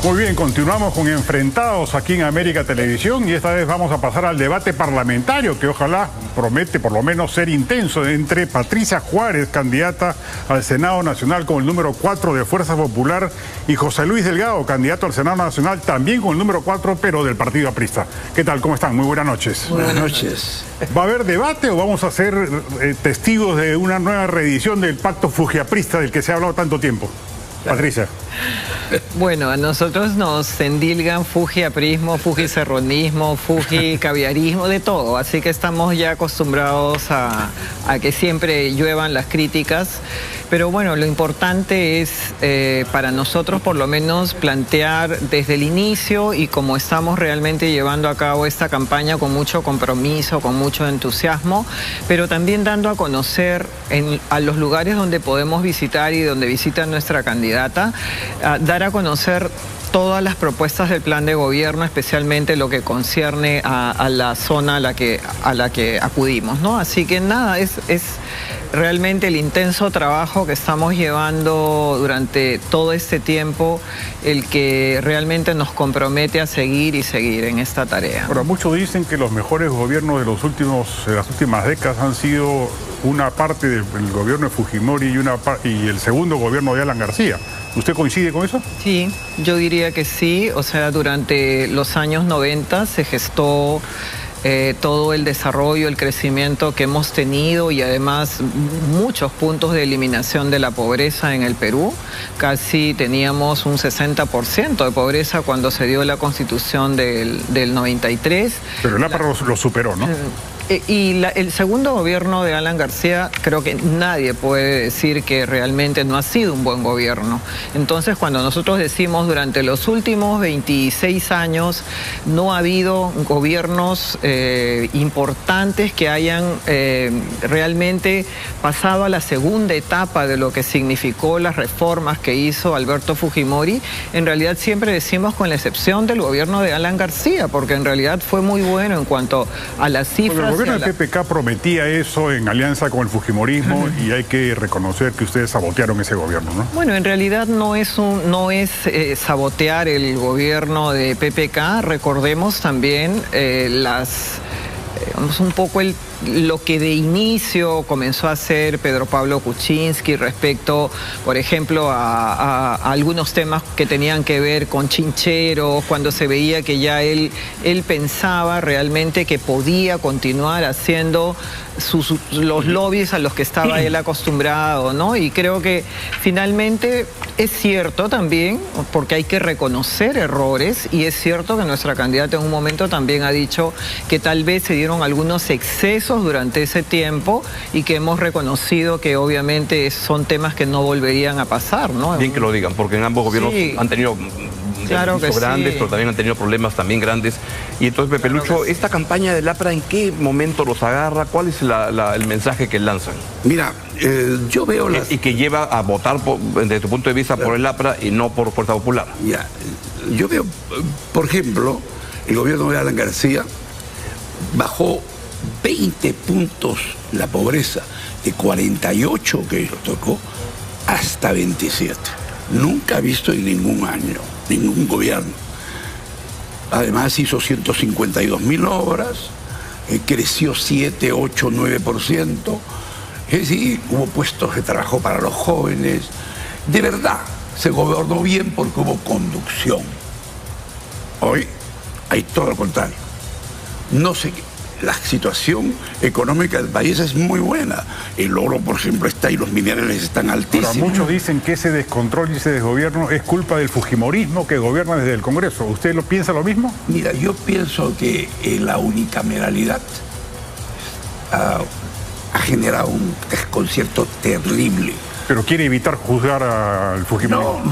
Muy bien, continuamos con Enfrentados aquí en América Televisión y esta vez vamos a pasar al debate parlamentario que ojalá promete por lo menos ser intenso entre Patricia Juárez, candidata al Senado Nacional con el número 4 de Fuerza Popular, y José Luis Delgado, candidato al Senado Nacional también con el número 4 pero del Partido Aprista. ¿Qué tal? ¿Cómo están? Muy buenas noches. Buenas noches. ¿Va a haber debate o vamos a ser testigos de una nueva reedición del pacto fujiaprista del que se ha hablado tanto tiempo? Patricia. Bueno, a nosotros nos endilgan fujiaprismo, fujicerronismo, fujicaviarismo, de todo. Así que estamos ya acostumbrados a que siempre lluevan las críticas. Pero bueno, lo importante es para nosotros por lo menos plantear desde el inicio, y como estamos realmente llevando a cabo esta campaña con mucho compromiso, con mucho entusiasmo, pero también dando a conocer a los lugares donde podemos visitar y donde visita nuestra candidata, dar a conocer todas las propuestas del plan de gobierno, especialmente lo que concierne a la zona a la que acudimos, ¿no? Así que nada, es realmente el intenso trabajo que estamos llevando durante todo este tiempo el que realmente nos compromete a seguir y seguir en esta tarea. Ahora, muchos dicen que los mejores gobiernos de las últimas décadas han sido una parte del gobierno de Fujimori y el segundo gobierno de Alan García. ¿Usted coincide con eso? Sí, yo diría que sí. O sea, durante los años 90 se gestó todo el desarrollo, el crecimiento que hemos tenido, y además muchos puntos de eliminación de la pobreza en el Perú. Casi teníamos un 60% de pobreza cuando se dio la Constitución del 93. Pero el APRA lo superó, ¿no? Y el segundo gobierno de Alan García, creo que nadie puede decir que realmente no ha sido un buen gobierno. Entonces, cuando nosotros decimos durante los últimos 26 años no ha habido gobiernos importantes que hayan realmente pasado a la segunda etapa de lo que significó las reformas que hizo Alberto Fujimori, en realidad siempre decimos con la excepción del gobierno de Alan García, porque en realidad fue muy bueno en cuanto a las cifras. El gobierno del PPK prometía eso en alianza con el Fujimorismo y hay que reconocer que ustedes sabotearon ese gobierno, ¿no? Bueno, en realidad no es sabotear el gobierno de PPK. Recordemos también un poco lo que de inicio comenzó a hacer Pedro Pablo Kuczynski respecto, por ejemplo, a algunos temas que tenían que ver con chincheros, cuando se veía que ya él pensaba realmente que podía continuar haciendo los lobbies a los que estaba él acostumbrado, ¿no? Y creo que finalmente es cierto también, porque hay que reconocer errores, y es cierto que nuestra candidata en un momento también ha dicho que tal vez se dieron algunos excesos durante ese tiempo y que hemos reconocido que obviamente son temas que no volverían a pasar, ¿no? Bien que lo digan, porque en ambos gobiernos han tenido grandes, pero también han tenido problemas también grandes. Y entonces, Pepe Lucho, ¿esta campaña del APRA en qué momento los agarra? ¿Cuál es el mensaje que lanzan? Mira, yo veo y que lleva a votar, desde tu punto de vista, por el APRA y no por Fuerza Popular. Ya, yo veo, por ejemplo, el gobierno de Alan García bajó 20 puntos la pobreza, de 48 que nos tocó hasta 27. Nunca he visto en ningún año, ningún gobierno. Además hizo 152.000 obras, creció 7, 8, 9%. Es decir, hubo puestos de trabajo para los jóvenes. De verdad, se gobernó bien porque hubo conducción. Hoy hay todo lo contrario. No sé qué. La situación económica del país es muy buena. El oro, por ejemplo, está y los minerales están altísimos. Ahora, muchos dicen que ese descontrol y ese desgobierno es culpa del fujimorismo que gobierna desde el Congreso. ¿Usted lo piensa lo mismo? Mira, yo pienso que la unicameralidad ha generado un desconcierto terrible. Pero quiere evitar juzgar al Fujimorismo.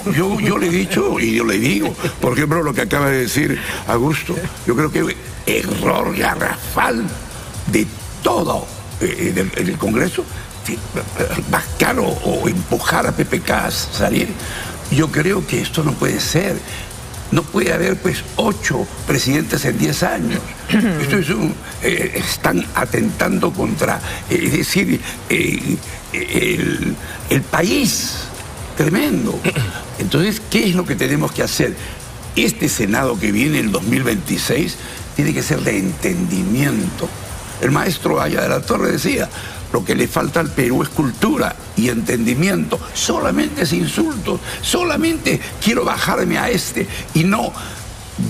No, yo le he dicho y yo le digo, por ejemplo, lo que acaba de decir Augusto, yo creo que error garrafal de todo en el Congreso, buscar o empujar a PPK a salir. Yo creo que esto no puede ser. No puede haber, pues, 8 presidentes en 10 años. Esto es están atentando contra, es decir, el país. tremendo. Entonces, ¿qué es lo que tenemos que hacer? Este Senado que viene en 2026 tiene que ser de entendimiento. El maestro Aya de la Torre decía, lo que le falta al Perú es cultura y entendimiento. Solamente es insultos, solamente quiero bajarme a este y no.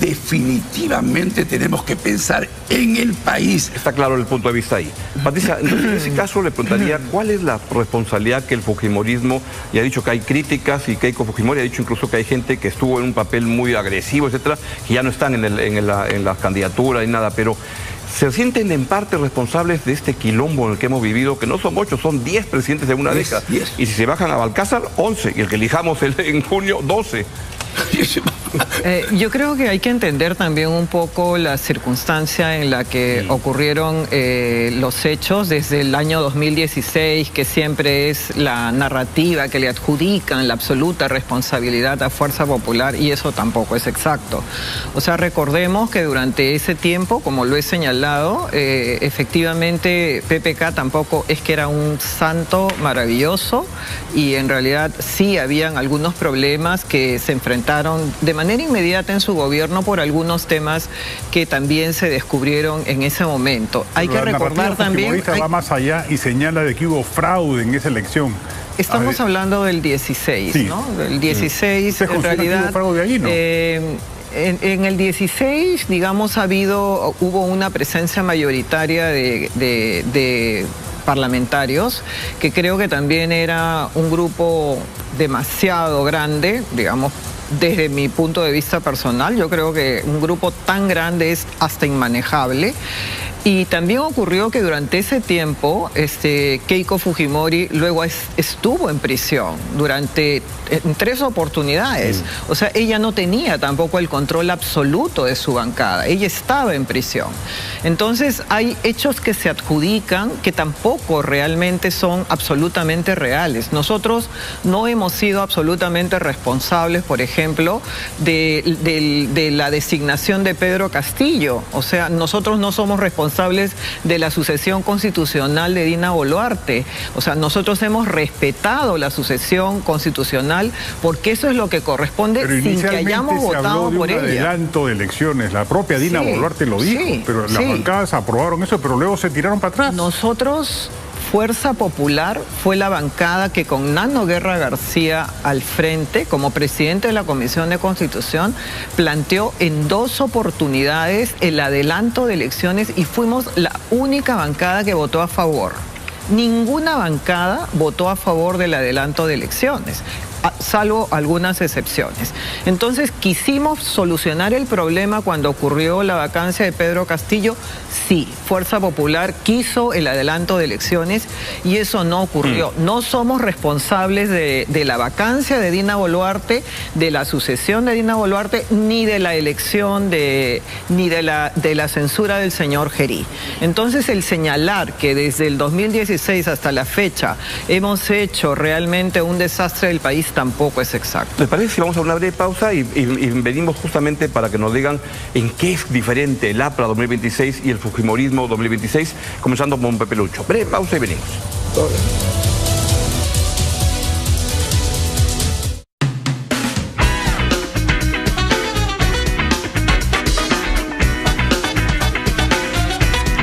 Definitivamente tenemos que pensar en el país. Está claro el punto de vista ahí. Patricia, entonces en ese caso le preguntaría cuál es la responsabilidad que el fujimorismo, y ha dicho que hay críticas, y Keiko Fujimori ha dicho incluso que hay gente que estuvo en un papel muy agresivo, etcétera, que ya no están en la candidatura ni nada, pero ¿se sienten en parte responsables de este quilombo en el que hemos vivido, que no son 8, son 10 presidentes en una década? Y si se bajan a Balcázar, 11, y el que elijamos en junio, 12. Yo creo que hay que entender también un poco la circunstancia en la que ocurrieron los hechos desde el año 2016, que siempre es la narrativa que le adjudican la absoluta responsabilidad a Fuerza Popular, y eso tampoco es exacto. O sea, recordemos que durante ese tiempo, como lo he señalado, efectivamente PPK tampoco es que era un santo maravilloso, y en realidad sí habían algunos problemas que se enfrentaron de manera inmediata en su gobierno por algunos temas que también se descubrieron en ese momento. Hay que recordar también... va más allá y señala de que hubo fraude en esa elección. Estamos hablando del 16, sí, ¿no? Del 16, en realidad... Fraude ahí, ¿no? En el 16, digamos, hubo una presencia mayoritaria de parlamentarios, que creo que también era un grupo demasiado grande, digamos, desde mi punto de vista personal. Yo creo que un grupo tan grande es hasta inmanejable. Y también ocurrió que durante ese tiempo Keiko Fujimori luego estuvo en prisión en 3 oportunidades. O sea, ella no tenía tampoco el control absoluto de su bancada. Ella estaba en prisión. Entonces hay hechos que se adjudican que tampoco realmente son absolutamente reales. Nosotros no hemos sido absolutamente responsables, por ejemplo, de la designación de Pedro Castillo. O sea, nosotros no somos responsables de la sucesión constitucional de Dina Boluarte. O sea, nosotros hemos respetado la sucesión constitucional porque eso es lo que corresponde, sin que hayamos votado por ella. Adelanto de elecciones, la propia Dina Boluarte lo dijo, pero las bancadas aprobaron eso, pero luego se tiraron para atrás. Nosotros... Fuerza Popular fue la bancada que con Nano Guerra García al frente, como presidente de la Comisión de Constitución, planteó en 2 oportunidades el adelanto de elecciones y fuimos la única bancada que votó a favor. Ninguna bancada votó a favor del adelanto de elecciones, salvo algunas excepciones. Entonces, quisimos solucionar el problema cuando ocurrió la vacancia de Pedro Castillo. Sí, Fuerza Popular quiso el adelanto de elecciones y eso no ocurrió. No somos responsables de la vacancia de Dina Boluarte, de la sucesión de Dina Boluarte, ni de la elección ni de la censura del señor Gerí. Entonces, el señalar que desde el 2016 hasta la fecha hemos hecho realmente un desastre del país tampoco es exacto. ¿Les parece si vamos a una breve pausa y venimos justamente para que nos digan en qué es diferente el APRA 2026 y el Fujimorismo 2026, comenzando con Pepe Lucho? Breve pausa y venimos.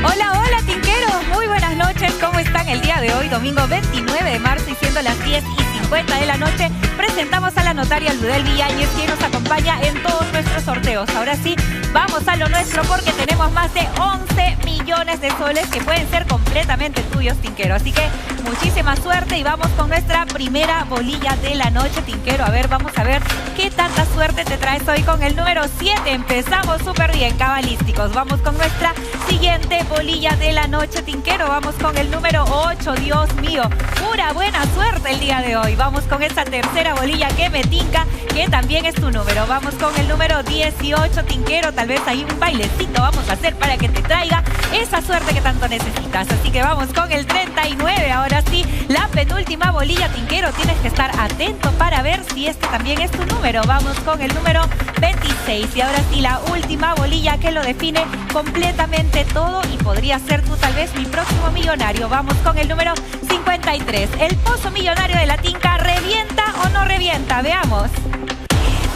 Hola, tinqueros, muy buenas noches. ¿Cómo están el día de hoy, domingo 29 de marzo, y siendo las 10:50 de la noche, presentamos a la notaria Ludel Villáñez, quien nos acompaña en todos nuestros sorteos. Ahora sí, vamos a lo nuestro porque tenemos más de 11 millones de soles que pueden ser completamente tuyos, tinquero. Así que muchísima suerte y vamos con nuestra primera bolilla de la noche, tinquero. A ver, vamos a ver qué tanta suerte te traes hoy con el número 7. Empezamos súper bien, cabalísticos. Vamos con nuestra siguiente bolilla de la noche, tinquero. Vamos con el número 8. Dios mío, pura buena suerte el día de hoy. Vamos con esta tercera bolilla que me tinca, que también es tu número. Vamos con el número 18, tinquero. Tal vez ahí un bailecito vamos a hacer para que te traiga esa suerte que tanto necesitas. Así que vamos con el 39. Ahora sí, la penúltima bolilla, tinquero. Tienes que estar atento para ver si este también es tu número. Vamos con el número 26. Y ahora sí, la última bolilla que lo define completamente todo y podría ser tú tal vez mi próximo millonario. Vamos con el número 50. 53. ¿El pozo millonario de la Tinca revienta o no revienta? Veamos.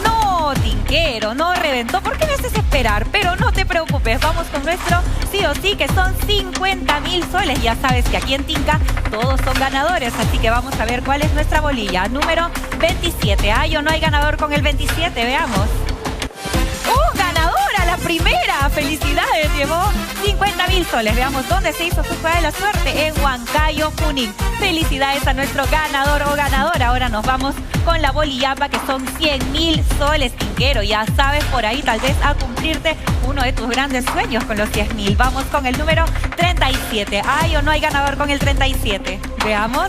No, tinquero, no reventó. ¿Por qué me haces esperar? Pero no te preocupes, vamos con nuestro sí o sí, que son 50.000 soles. Ya sabes que aquí en Tinca todos son ganadores, así que vamos a ver cuál es nuestra bolilla. Número 27. ¿Hay o no hay ganador con el 27? Veamos. ¡Ganadora! La primera. ¡Felicidades! Llevó 50.000 soles. Veamos dónde se hizo su jugada de la suerte. En Huancayo, Junín. Felicidades a nuestro ganador o ganadora. Ahora nos vamos con la bolillapa, que son 100.000 soles, tinquero. Ya sabes, por ahí tal vez a cumplirte uno de tus grandes sueños con los 10.000. Vamos con el número 37. ¿Hay o no hay ganador con el 37? Veamos.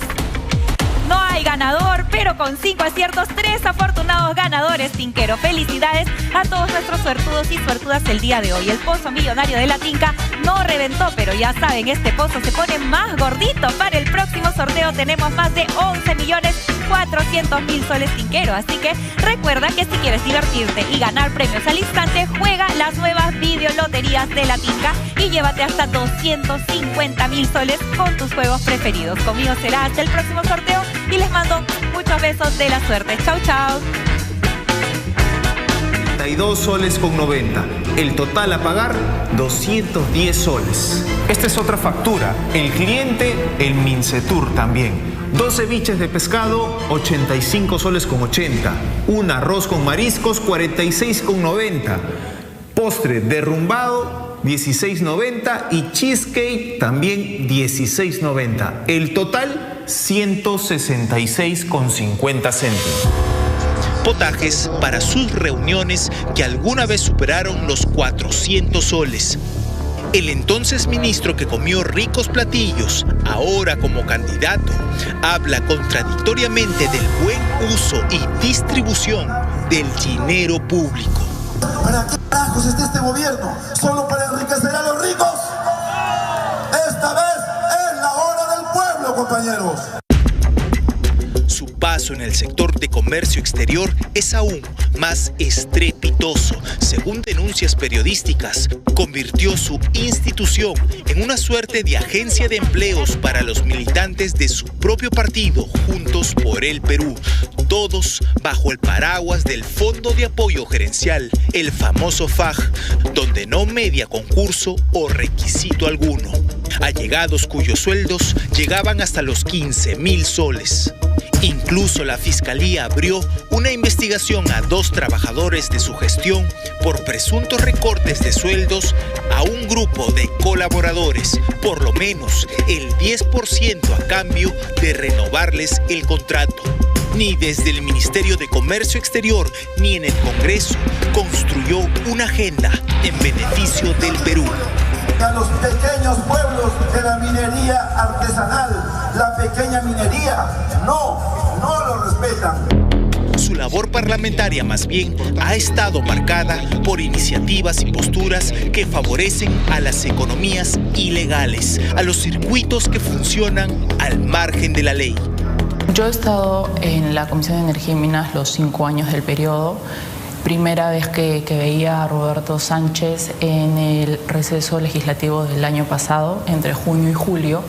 No hay ganador, pero con 5 aciertos, 3 afortunados ganadores, tinquero. Felicidades a todos nuestros suertudos y suertudas el día de hoy. El pozo millonario de la Tinca no reventó, pero ya saben, este pozo se pone más gordito. Para el próximo sorteo tenemos más de 11.400.000 soles, tinquero. Así que recuerda que si quieres divertirte y ganar premios al instante, juega las nuevas videoloterías de la Tinca y llévate hasta 250.000 soles con tus juegos preferidos. Conmigo será hasta el próximo sorteo y les mando muchos besos de la suerte. Chau, chau. 32 soles con 90. El total a pagar, 210 soles. Esta es otra factura. El cliente, el Mincetur también. 2 ceviches de pescado, 85 soles con 80. Un arroz con mariscos, 46 con 90. Postre derrumbado, 16.90. Y cheesecake también 16.90. El total, 166,50 céntimos. Potajes para sus reuniones que alguna vez superaron los 400 soles. El entonces ministro, que comió ricos platillos, ahora como candidato, habla contradictoriamente del buen uso y distribución del dinero público. ¿Para qué carajos está este gobierno? ¿Solo para enriquecer a los ricos? Esta vez es la hora del pueblo, compañeros. Su paso en el sector de comercio exterior es aún más estrepitoso. Según denuncias periodísticas, convirtió su institución en una suerte de agencia de empleos para los militantes de su propio partido, Juntos por el Perú, todos bajo el paraguas del Fondo de Apoyo Gerencial, el famoso FAG, donde no media concurso o requisito alguno. Allegados cuyos sueldos llegaban hasta los 15.000 soles. Incluso la Fiscalía abrió una investigación a 2 trabajadores de su gestión por presuntos recortes de sueldos a un grupo de colaboradores, por lo menos el 10% a cambio de renovarles el contrato. Ni desde el Ministerio de Comercio Exterior ni en el Congreso construyó una agenda en beneficio del Perú. A los pequeños pueblos de la minería artesanal, la pequeña minería, no lo respetan. Su labor parlamentaria más bien ha estado marcada por iniciativas y posturas que favorecen a las economías ilegales, a los circuitos que funcionan al margen de la ley. Yo he estado en la Comisión de Energía y Minas los 5 años del periodo. Primera vez que veía a Roberto Sánchez en el receso legislativo del año pasado, entre junio y julio.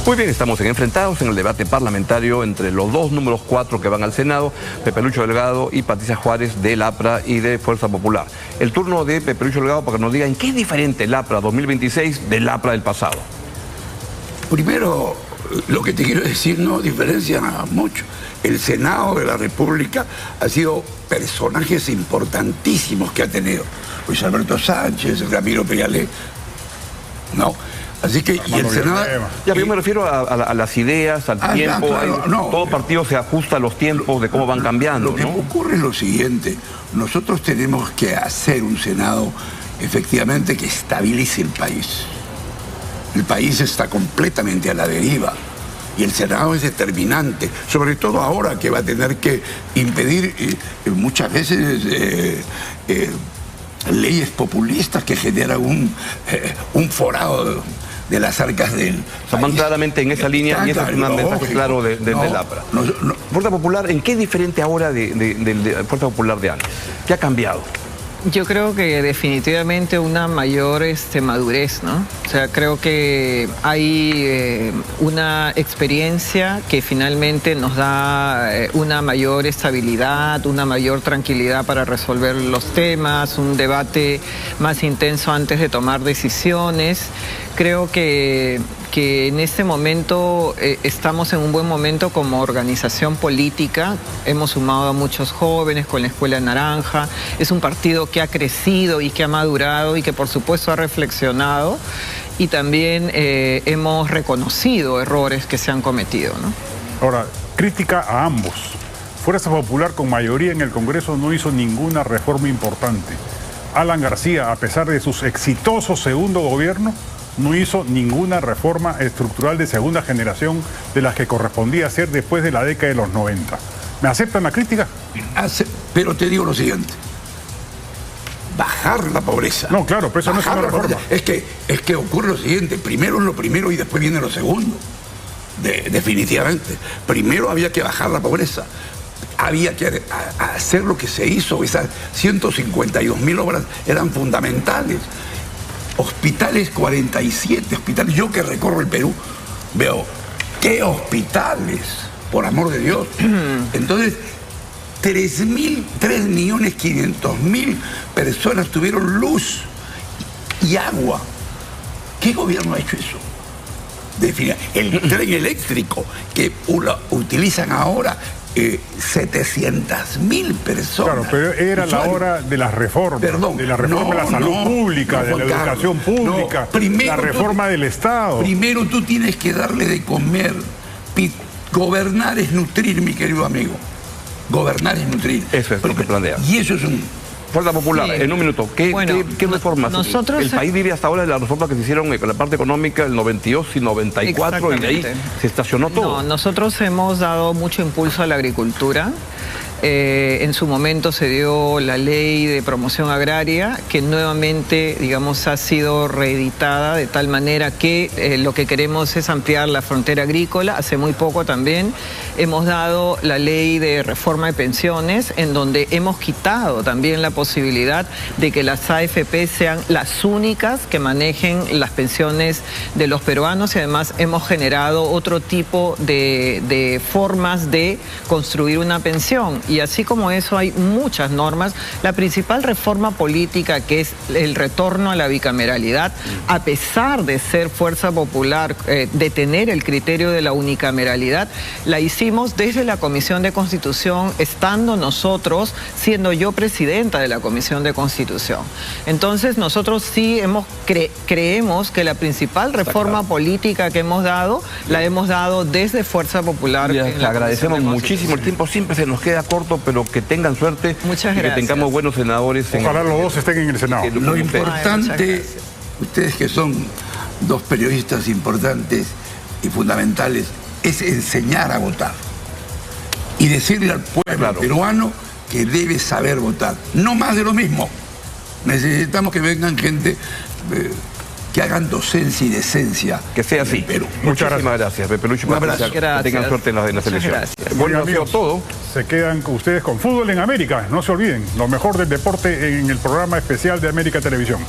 Muy bien, estamos enfrentados en el debate parlamentario entre los 2 números 4 que van al Senado, Pepe-Lucho Delgado y Patricia Juárez del APRA y de Fuerza Popular. El turno de Pepe-Lucho Delgado para que nos diga en qué es diferente el APRA 2026 del APRA del pasado. Primero, lo que te quiero decir no diferencia mucho. El Senado de la República ha sido personajes importantísimos que ha tenido. Luis Alberto Sánchez, Ramiro Peñalé, ¿no? Así que, y el Senado... Ya, yo me refiero a las ideas, al tiempo. Claro, todo partido se ajusta a los tiempos de cómo van cambiando. Lo que ocurre es lo siguiente. Nosotros tenemos que hacer un Senado, efectivamente, que estabilice el país. El país está completamente a la deriva. Y el Senado es determinante, sobre todo ahora que va a tener que impedir muchas veces leyes populistas que generan un forado de las arcas del o sea, van claramente en esa línea y ese es un mensaje claro del APRA. Fuerza Popular, ¿en qué es diferente ahora de Fuerza Popular de antes? ¿Qué ha cambiado? Yo creo que definitivamente una mayor madurez, ¿no? O sea, creo que hay una experiencia que finalmente nos da una mayor estabilidad, una mayor tranquilidad para resolver los temas, un debate más intenso antes de tomar decisiones. Creo que en este momento estamos en un buen momento como organización política. Hemos sumado a muchos jóvenes con la Escuela Naranja. Es un partido que ha crecido y que ha madurado y que por supuesto ha reflexionado. Y también hemos reconocido errores que se han cometido, ¿no? Ahora, crítica a ambos. Fuerza Popular con mayoría en el Congreso no hizo ninguna reforma importante. Alan García, a pesar de sus exitosos segundo gobierno, no hizo ninguna reforma estructural de segunda generación de las que correspondía hacer después de la década de los 90. ¿Me aceptan la crítica? Pero te digo lo siguiente. Bajar la pobreza. No, claro, pero eso no es una reforma. Es que ocurre lo siguiente. Primero es lo primero y después viene lo segundo. Definitivamente. Primero había que bajar la pobreza. Había que hacer lo que se hizo. Esas 152.000 obras eran fundamentales. Hospitales, 47 hospitales. Yo que recorro el Perú veo, ¿qué hospitales? Por amor de Dios. Entonces, 3.500.000 personas tuvieron luz y agua. ¿Qué gobierno ha hecho eso? El tren eléctrico que utilizan ahora 700.000 personas. Claro, pero era la hora de las reformas. Perdón, de la reforma de la salud pública, de la educación pública, la reforma del Estado. Primero tú tienes que darle de comer. Gobernar es nutrir, mi querido amigo. Gobernar es nutrir. Eso es lo que plantea. Y eso es un... Fuerza Popular, sí. En un minuto, ¿qué reformas? Nosotros, el país vive hasta ahora de las reformas que se hicieron con la parte económica, el 92 y 94, y de ahí se estacionó todo. No, nosotros hemos dado mucho impulso a la agricultura. En su momento se dio la ley de promoción agraria, que nuevamente, digamos, ha sido reeditada de tal manera que lo que queremos es ampliar la frontera agrícola. Hace muy poco también hemos dado la ley de reforma de pensiones, en donde hemos quitado también la posibilidad de que las AFP sean las únicas que manejen las pensiones de los peruanos, y además hemos generado otro tipo de formas de construir una pensión. Y así como eso hay muchas normas. La principal reforma política, que es el retorno a la bicameralidad, a pesar de ser Fuerza Popular, de tener el criterio de la unicameralidad, la hicimos desde la Comisión de Constitución, estando nosotros, siendo yo presidenta de la Comisión de Constitución. Entonces nosotros sí creemos que la principal reforma política que hemos dado, la hemos dado desde Fuerza Popular. Les agradecemos muchísimo. El tiempo siempre se nos queda corto, pero que tengan suerte. Muchas y gracias. Que tengamos buenos senadores. Ojalá los dos estén en el Senado. Lo importante, ustedes que son dos periodistas importantes y fundamentales, es enseñar a votar y decirle al pueblo peruano que debe saber votar. No más de lo mismo. Necesitamos que vengan gente que hagan docencia y decencia. Que sea así. Perú. Muchísimas gracias, Pepe Lucho. Un abrazo. Que tengan suerte en las elecciones. Bueno, amigos, todo. Se quedan ustedes con Fútbol en América. No se olviden, lo mejor del deporte en el programa especial de América Televisión.